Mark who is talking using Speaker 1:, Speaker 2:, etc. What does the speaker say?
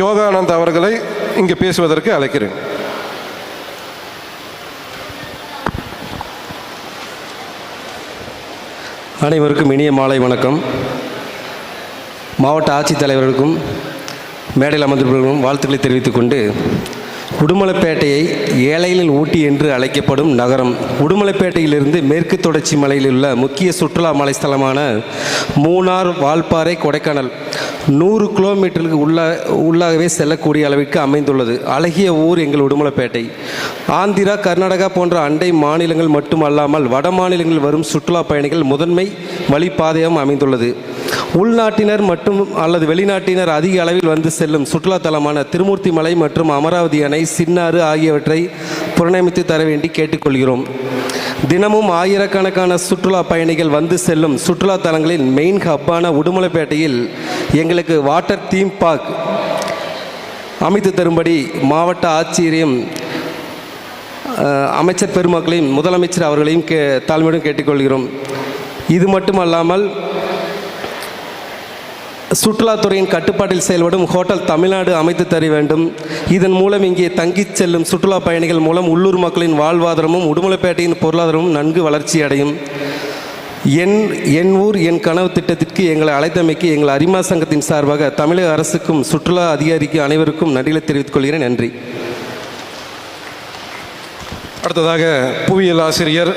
Speaker 1: யோகானந்த் அவர்களை இங்கு பேசுவதற்கு அழைக்கிறேன்.
Speaker 2: அனைவருக்கும் இனிய மாலை வணக்கம். மாவட்ட ஆட்சித்தலைவர்களுக்கும் மேடையில் அமர்ந்திருப்பவர்களுக்கும் வாழ்த்துக்களை தெரிவித்துக் கொண்டு, உடுமலைப்பேட்டையை ஏழைகளின் ஊட்டி என்று அழைக்கப்படும் நகரம். உடுமலைப்பேட்டையிலிருந்து மேற்கு தொடர்ச்சி மலையில் உள்ள முக்கிய சுற்றுலா மலைஸ்தலமான மூணார், வால்பாறை, கொடைக்கானல் 100 கிலோமீட்டருக்கு உள்ளாகவே செல்லக்கூடிய அளவிற்கு அமைந்துள்ளது. அழகிய ஊர் எங்கள் உடுமலைப்பேட்டை. ஆந்திரா, கர்நாடகா போன்ற அண்டை மாநிலங்கள் மட்டுமல்லாமல் வட மாநிலங்களில் வரும் சுற்றுலா பயணிகள் முதன்மை வழிப்பாதையும் அமைந்துள்ளது. உள்நாட்டினர் மற்றும் அல்லது வெளிநாட்டினர் அதிக அளவில் வந்து செல்லும் சுற்றுலா தலமான திருமூர்த்தி மலை மற்றும் அமராவதி அணை, சின்னாறு ஆகியவற்றை புனரமைத்து தர வேண்டி கேட்டுக்கொள்கிறோம். தினமும் ஆயிரக்கணக்கான சுற்றுலா பயணிகள் வந்து செல்லும் சுற்றுலா தலங்களின் மெயின் ஹப்பான உடுமலைப்பேட்டையில் எங்களுக்கு வாட்டர் தீம் பார்க் அமைத்து தரும்படி மாவட்ட ஆட்சியரையும் அமைச்சர் பெருமக்களையும் முதலமைச்சர் அவர்களையும் தாழ்மையுடன் கேட்டுக்கொள்கிறோம். இது மட்டுமல்லாமல் சுற்றுலாத்துறையின் கட்டுப்பாட்டில் செயல்படும் ஹோட்டல் தமிழ்நாடு அமைத்து தர வேண்டும். இதன் மூலம் இங்கே தங்கிச் செல்லும் சுற்றுலா பயணிகள் மூலம் உள்ளூர் மக்களின் வாழ்வாதாரமும் உடுமலைப்பேட்டையின் பொருளாதாரமும் நன்கு வளர்ச்சி அடையும். என் ஊர் என் கனவு திட்டத்திற்கு எங்களை அழைத்தமைக்கு எங்கள் அரிமா சங்கத்தின் சார்பாக தமிழக அரசுக்கும் சுற்றுலா அதிகாரிக்கு அனைவருக்கும் நன்றிகளை தெரிவித்துக் கொள்கிறேன். நன்றி.
Speaker 1: அடுத்ததாக புவியியல் ஆசிரியர்